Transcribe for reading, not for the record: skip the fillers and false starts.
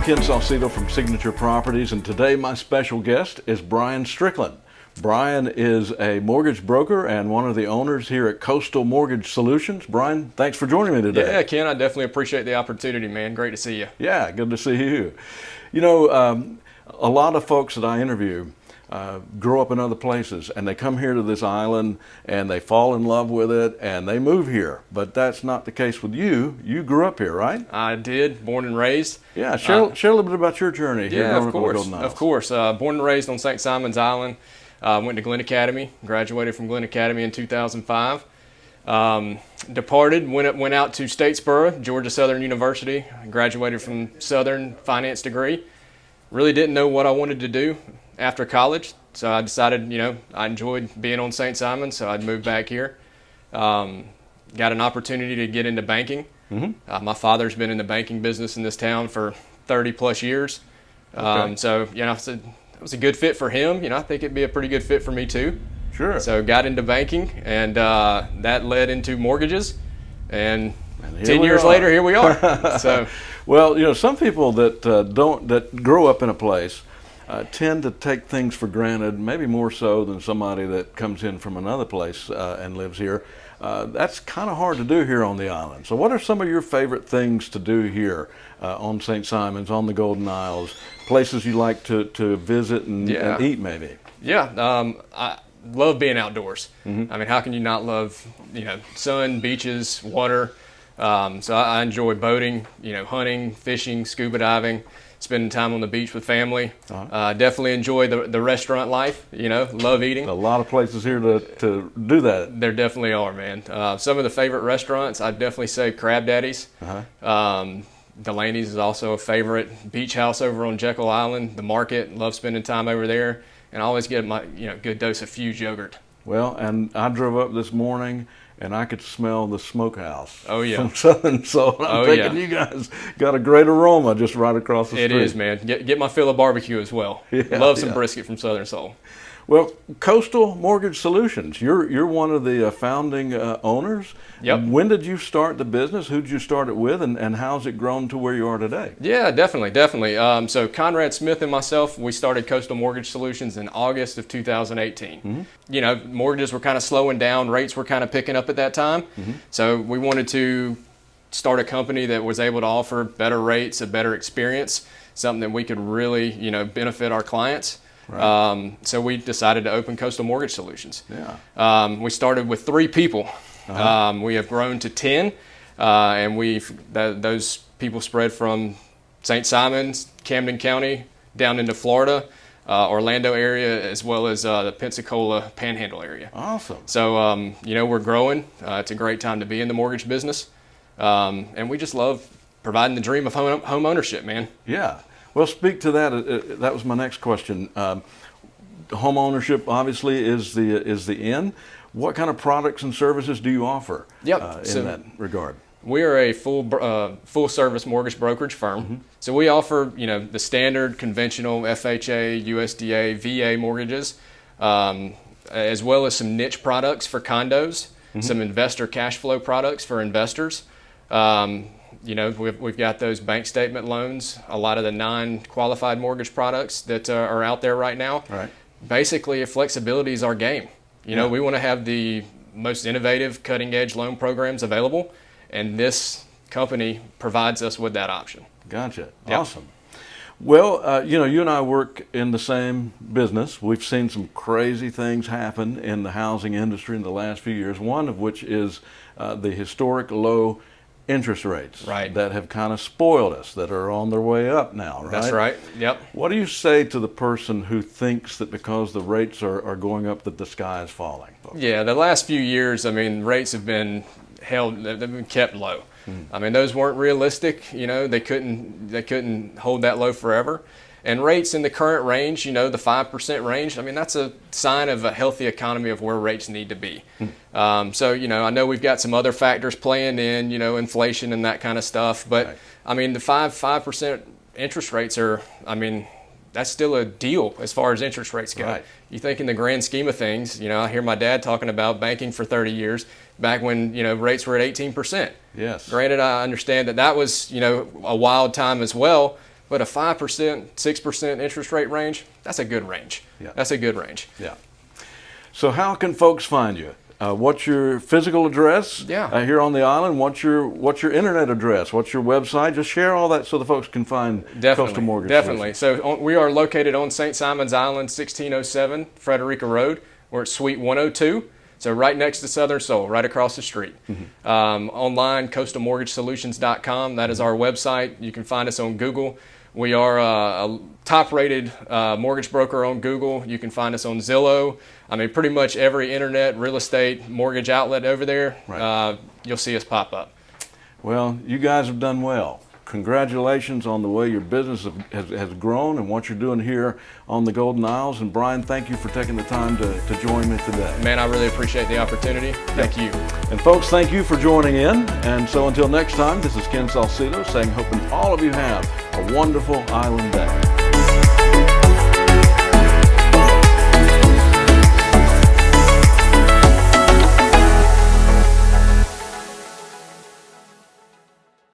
Ken Salcido from Signature Properties, and today my special guest is Brian Strickland. Brian is a mortgage broker and one of the owners here at Coastal Mortgage Solutions. Brian, thanks for joining me today. Yeah, Ken, I definitely appreciate the opportunity, man. Great to see you. Yeah, good to see you. You know, a lot of folks that I interview grow up in other places, and they come here to this island and they fall in love with it and they move here. But that's not the case with you. You grew up here, right? I did, born and raised. Yeah, share a little bit about your journey here. Yeah, of course. Born and raised on St. Simon's Island. Went to Glenn Academy, graduated from Glenn Academy in 2005. Departed, went out to Statesboro, Georgia Southern University, graduated from Southern finance degree. Really didn't know what I wanted to do after college, so I decided, I enjoyed being on St. Simon's, so I'd move back here. Got an opportunity to get into banking. Mm-hmm. My father's been in the banking business in this town for 30 plus years. Okay. So, it was a good fit for him. I think it'd be a pretty good fit for me too. Sure. So got into banking, and that led into mortgages, and 10 years later, here we are. So, well, some people that grow up in a place tend to take things for granted, maybe more so than somebody that comes in from another place and lives here. That's kind of hard to do here on the island. So what are some of your favorite things to do here on St. Simon's, on the Golden Isles, places you like to visit and eat maybe? Yeah, I love being outdoors. Mm-hmm. I mean, how can you not love, sun, beaches, water? So I enjoy boating, hunting, fishing, scuba diving, spending time on the beach with family. Uh-huh. Definitely enjoy the restaurant life, love eating. A lot of places here to do that. There definitely are, man. Some of the favorite restaurants, I'd definitely say Crab Daddy's. Uh-huh. Delaney's is also a favorite. Beach House over on Jekyll Island, the market, love spending time over there. And I always get my good dose of Fuse yogurt. Well, and I drove up this morning and I could smell the smokehouse. Oh, yeah. From Southern Soul. I'm thinking you guys got a great aroma just right across the street. It is, man. Get my fill of barbecue as well. Love some brisket from Southern Soul. Well, Coastal Mortgage Solutions, you're one of the founding owners. Yep. When did you start the business? Who did you start it with, and how's it grown to where you are today? Yeah, definitely. So Conrad Smith and myself, we started Coastal Mortgage Solutions in August of 2018. Mm-hmm. Mortgages were kind of slowing down, rates were kind of picking up at that time. Mm-hmm. So we wanted to start a company that was able to offer better rates, a better experience, something that we could really, benefit our clients. Right. So we decided to open Coastal Mortgage Solutions. Yeah. We started with 3 people. Uh-huh. We have grown to 10, and those people spread from St. Simon's, Camden County, down into Florida, Orlando area, as well as the Pensacola Panhandle area. Awesome. So, we're growing. It's a great time to be in the mortgage business, and we just love providing the dream of home ownership, man. Yeah. Well, speak to that. That was my next question. Home ownership obviously is the end. What kind of products and services do you offer in that regard? We are a full service mortgage brokerage firm. Mm-hmm. So we offer the standard conventional FHA, USDA, VA mortgages, as well as some niche products for condos, mm-hmm. some investor cash flow products for investors. We've got those bank statement loans, a lot of the non-qualified mortgage products that are out there right now. Right. Basically, flexibility is our game. We want to have the most innovative, cutting-edge loan programs available, and this company provides us with that option. Gotcha. Yep. Awesome. Well, you and I work in the same business. We've seen some crazy things happen in the housing industry in the last few years, one of which is the historic low interest rates that have kind of spoiled us, that are on their way up now, right? That's right. Yep. What do you say to the person who thinks that because the rates are going up that the sky is falling? Yeah, the last few years, rates have been they've been kept low. Those weren't realistic. They couldn't hold that low forever. And rates in the current range, the 5% range, that's a sign of a healthy economy of where rates need to be. So, I know we've got some other factors playing in, inflation and that kind of stuff. But, right. The 5% interest rates are, that's still a deal as far as interest rates go. Right. You think in the grand scheme of things, I hear my dad talking about banking for 30 years back when, rates were at 18%. Yes. Granted, I understand that was, a wild time as well. but a 5%, 6% interest rate range, that's a good range. Yeah. That's a good range. Yeah. So how can folks find you? What's your physical address here on the island? What's your internet address? What's your website? Just share all that so the folks can find Coastal Mortgage Definitely. Solutions. So we are located on St. Simon's Island, 1607 Frederica Road. We're at Suite 102. So right next to Southern Soul, right across the street. Online, coastalmortgagesolutions.com. That is our website. You can find us on Google. We are a top-rated mortgage broker on Google. You can find us on Zillow. I mean, pretty much every internet, real estate, mortgage outlet over there, you'll see us pop up. Well, you guys have done well. Congratulations on the way your business has grown and what you're doing here on the Golden Isles. And Brian, thank you for taking the time to join me today. Man, I really appreciate the opportunity. Thank you. And folks, thank you for joining in. And so until next time, this is Ken Salcido saying, hoping all of you have a wonderful island day.